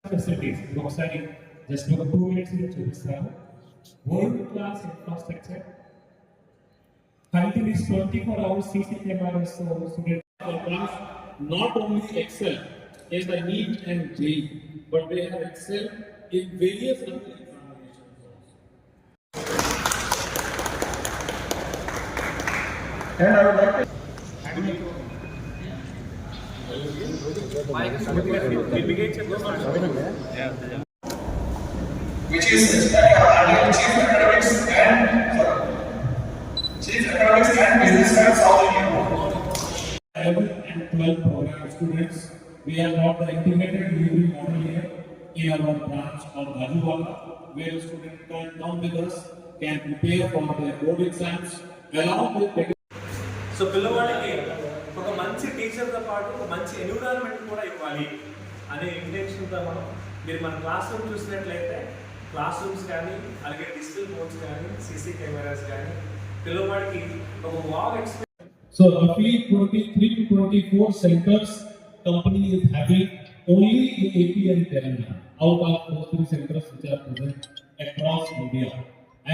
facilities. ఒకసారి just ఒక 2 minutes లో చూపిస్తాను. World class infrastructure, continuous 24 hours CC cameras, so students not only excel in the NEET and JEE, but they have excelled in various other examinations also. And I would like to which is Chief Economics and Business at South India. 11 and 12 program students, we have got the integrated delivery model here in our branch of Gajraula, where the students can come with us, can prepare for their board exams along with so పిల్లవాడికి ఒక మంచి టీచర్తో పాటు ఒక మంచి environment కూడా ఇవ్వాలి అనే ఇంటెన్షన్తో మీరు మన క్లాస్ రూమ్ చూసినట్లయితే క్లాస్ రూమ్స్ కానీ అలాగే డిజిటల్ బోర్డ్స్ కానీ సీసీ కెమెరాస్ కానీ పిల్లవాడికి ఒక wow experience. So roughly 23 to 24 centers company is having only in AP and Telangana out of those 3 centers which are present across India.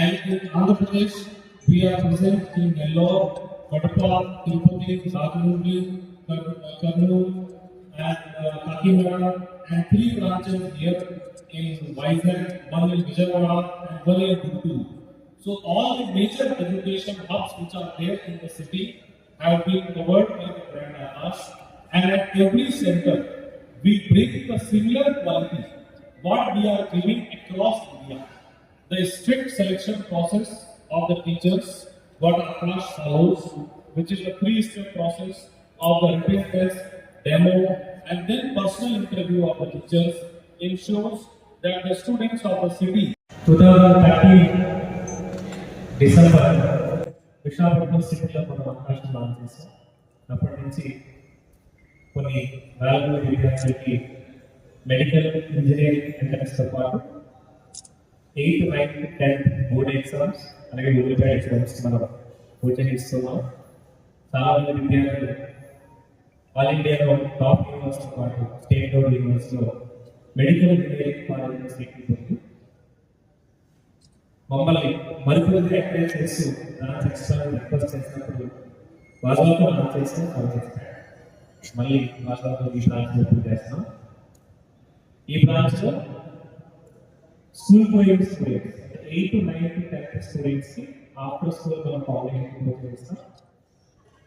And in Andhra Pradesh we are present in Nellore, Kadapa, Tirupati, Rajahmundry, Kurnool and Kakinada, and 3 branches here in Vizag, one in Vijayawada and one in Guntur. So all the major education hubs which are there in the city have been covered by the brand Aakash, and at every center we bring the similar quality what we are giving across India. The strict selection process of the teachers what Aakash follows, which is a 3-step process of the written test, demo, and then personal interview of the teachers, ensures that the students of the city 2013 December Visakhapatnam సిటీలో మనం అవకాశం launch చేసాం. అప్పటి నుంచి కొన్ని వేల మంది విద్యార్థులకి మెడికల్ ఇంజనీరింగ్ ఎంట్రన్స్తో పాటు 8th, 9th, 10th board exams అలాగే యూనిఫైడ్ ఎగ్జామ్స్ మనం కోచింగ్ ఇస్తున్నాం. చాలా మంది విద్యార్థులు ఆల్ ఇండియాలో టాప్ యూనివర్సిటీ పాటు స్టేట్ బోర్డ్ యూనివర్సిటీలో మెడికల్ ఇంజనీరింగ్ కాలేజీలో సీట్లు పొంది మమ్మల్ని మరికొద్ది ఎంకరేజ్ చేస్తూ డాన్స్ ఎక్స్ట్రా రిక్వెస్ట్ చేసినప్పుడు వాజాతో డాన్స్ చేస్తే కాల్ చేస్తాడు. మళ్ళీ వాజాతో ఈ బ్రాంచ్ ఓపెన్ చేస్తాం. ఈ బ్రాంచ్లో స్కూల్ పోయే students 8th to 9th, 10th స్టూడెంట్స్కి ఆఫ్టర్ స్కూల్ మనం కాలేజ్ కోచింగ్ ఇస్తాం.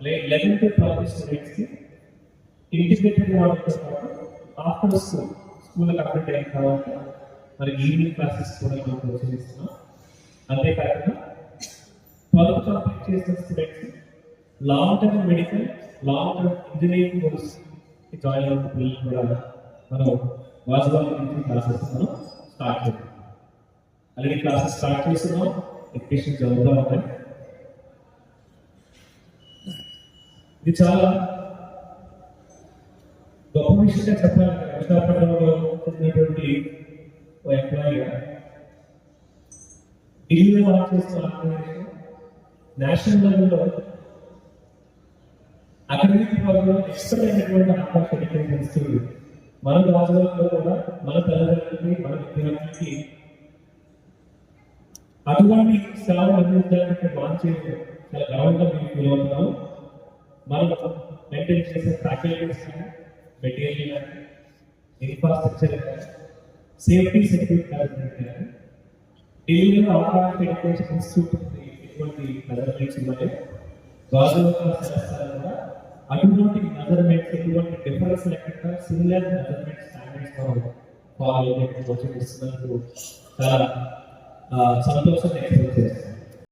అలాగే 11th to 12th స్టూడెంట్స్కి ఇంటిగ్రేటెడ్ మోడల్తో పాటు ఆఫ్టర్ స్కూల్ కంప్లీట్ అయిన తర్వాత మరి ఈవినింగ్ క్లాసెస్ కూడా మనం కోచింగ్ ఇస్తున్నాం. అంతేకాకుండా 12th కంప్లీట్ చేసిన students long term medical, long term engineering course join అయిన పిల్లలు కూడా మనం వాజువాళ్ళ నుంచి క్లాసెస్ మనం స్టార్ట్ చేద్దాం. అలాగే క్లాసెస్ స్టార్ట్ చేస్తున్నాం, ఎడ్యుకేషన్ జరుగుతూ ఉంటాయి. ఇది చాలా గొప్ప విషయంగా చెప్పాలి. విశాఖపట్నంలో చెందినటువంటి ఓ ఎంప్లాయీగా ఢిల్లీలో వర్క్ చేస్తున్న ఆర్గనైజేషన్ నేషనల్ లెవెల్లో అకాడమిక్ ప్రోగ్రాంలో ఎక్స్పర్ట్ అయినటువంటి ఆకాశ ఎడ్యుకేషన్ ఇన్స్టిట్యూట్ మన రాజధానిలో కూడా మన తల్లిదండ్రులకి మన విద్యార్థులకి అటువంటి సేవలు అందించడానికి లాంచ్ చేయడం చాలా గర్వంగా మేము ఫీల్ అవుతున్నాము. మనం మెయింటైన్ చేసే ఫ్యాకల్టీస్ కానీ మెటీరియల్ కానీ ఇన్ఫ్రాస్ట్రక్చర్ కానీ సేఫ్టీ సెక్యూరిటీ మేనేజ్మెంట్ కానీ ఢిల్లీలో ఆకాశ ఎడ్యుకేషన్ ఇన్స్టిట్యూట్ ఎటువంటి మెజర్మెంట్స్ ఉన్నాయి. గవర్నమెంట్ కూడా అటువంటి మెజర్మెంట్స్ ఎటువంటి డిఫరెన్స్ లేకుండా సిమిలర్ మెజర్మెంట్ స్టాండర్డ్స్ ఫాలో అయ్యే కోచింగ్ ఇస్తున్నందుకు చాలా సంతోషంగా ఎక్స్ప్రెస్ చేస్తాను.